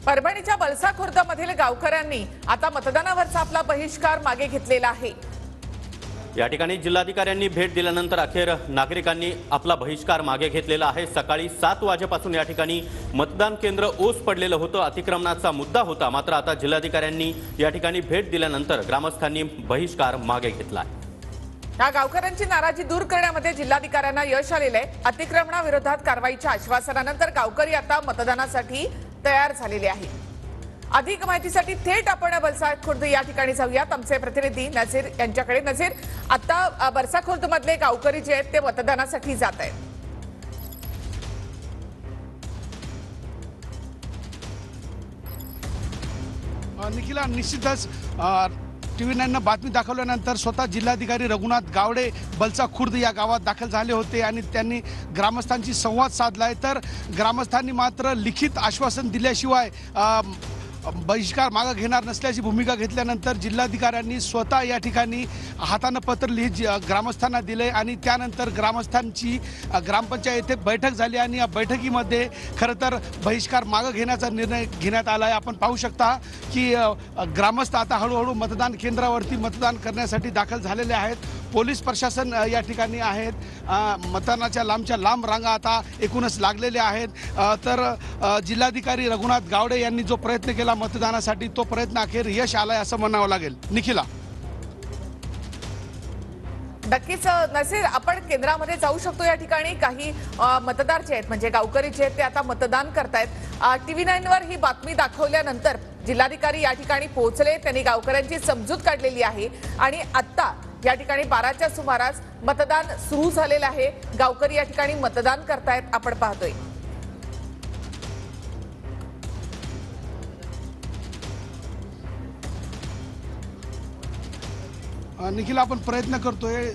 परभणीच्या बलसा खुर्दमधील गावकऱ्यांनी आता मतदानावरचा आपला बहिष्कार मागे घेतलेला आहे। या ठिकाणी जिल्हाधिकाऱ्यांनी भेट दिल्यानंतर अखेर नागरिकांनी आपला बहिष्कार मागे घेतलेला आहे। सकाळी 7 वाजेपासून या ठिकाणी मतदान केंद्र ओस पडलेलं होतं, अतिक्रमणाचा मुद्दा होता। मात्र आता जिल्हाधिकाऱ्यांनी या ठिकाणी भेट दिल्यानंतर ग्रामस्थांनी बहिष्कार मागे घेतला आहे। या गावकऱ्यांची नाराजी दूर करण्यामध्ये जिल्हाधिकाऱ्यांना यश आलेले आहे। अतिक्रमणाविरोधात कारवाईच्या आश्वासनानंतर गावकरी आता मतदानासाठी तयार झालेले आहेत। अधिक माहितीसाठी थेट आपण बलसा खुर्द या ठिकाणी जाऊयात। आमचे प्रतिनिधी नजीर यांच्याकडे। नजीर, आता बलसा खुर्द मधले गावकरी जे आहेत ते मतदानासाठी जात आहेत। निखिला, निश्चितच TV9 बातमी दाखवल्यानंतर स्वतः जिल्हाधिकारी रघुनाथ गावडे बलसा खुर्द या गावात दाखल झाले होते आणि त्यांनी ग्रामस्थांशी संवाद साधलाय। तर ग्रामस्थांनी मात्र लिखित आश्वासन दिल्याशिवाय बहिष्कार मागे घेणार नसल्याची भूमिका घेतल्यानंतर जिल्हाधिकाऱ्यांनी स्वतः या ठिकाणी हाताने पत्र लिहित ग्रामस्थांना दिले आणि त्यानंतर ग्रामस्थांची ग्रामपंचायत येथे बैठक झाली आणि या बैठकीमध्ये खरं तर बहिष्कार मागे घेण्याचा निर्णय घेण्यात आला आहे। आपण पाहू शकता की ग्रामस्थ आता हळूहळू मतदान केंद्रावरती मतदान करण्यासाठी दाखल झालेले आहेत। पोलीस प्रशासन या ठिकाणी आहेत। मतदानाच्या लांबच्या लांब रांगा आता एकूणच लागलेल्या आहेत। तर जिल्हाधिकारी रघुनाथ गावडे यांनी जो प्रयत्न केला मतदानासाठी, तो प्रयत्न अखेर यश आलाय असं म्हणावं लागेल। निखिला, नक्कीच नसीर, आपण केंद्रामध्ये जाऊ शकतो। या ठिकाणी काही मतदार जे आहेत म्हणजे गावकरी जे आहेत ते आता मतदान करतायत। TV9 वर ही बातमी दाखवल्यानंतर जिल्हाधिकारी या ठिकाणी पोहोचले, त्यांनी गावकऱ्यांची समजूत काढलेली आहे आणि आता या ठिकाणी 12च्या सुमारास मतदान सुरू झालेलं आहे। गावकरी या ठिकाणी मतदान करतायत, आपण पाहतोय। निखिल, आपण प्रयत्न करतोय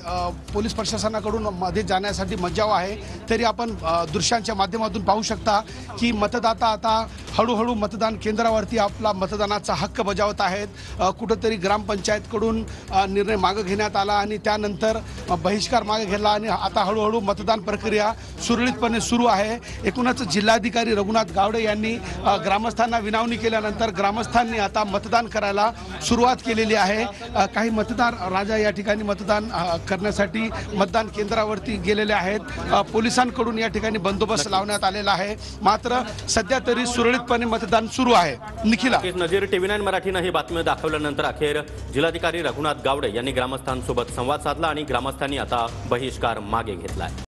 पोलीस प्रशासनाकडून मध्ये जाण्यासाठी मज्जाव आहे, तरी आपण दृश्यांच्या माध्यमातून पाहू शकता की मतदाता आता हळूहळू मतदान केंद्रावरती आपला मतदानाचा हक्क बजावत आहेत। कुठेतरी ग्रामपंचायतकडून निर्णय मागे घेण्यात आला आणि त्यानंतर बहिष्कार मागे घेतला आणि आता हळूहळू मतदान प्रक्रिया सुरळीतपणे सुरू आहे। एकूणच जिल्हाधिकारी रघुनाथ गावडे यांनी ग्रामस्थांना विनवणी केल्यानंतर ग्रामस्थांनी आता मतदान करायला सुरुवात केलेली आहे। काही मतदार राजा या ठिकाणी मतदान करण्यासाठी मतदान केंद्रावरती गेलेले आहेत। पोलिसांकडून या ठिकाणी बंदोबस्त लावण्यात आलेला आहे। मात्र सध्या तरी सुरळीतपणे मतदान सुरू आहे। निखिला, नजीर, TV9 मराठीने ही बातमी दाखवल्यानंतर अखेर जिल्हाधिकारी रघुनाथ गावडे यांनी ग्रामस्थांसोबत संवाद साधला आणि ग्रामस्थांनी आता बहिष्कार मागे घेतला आहे।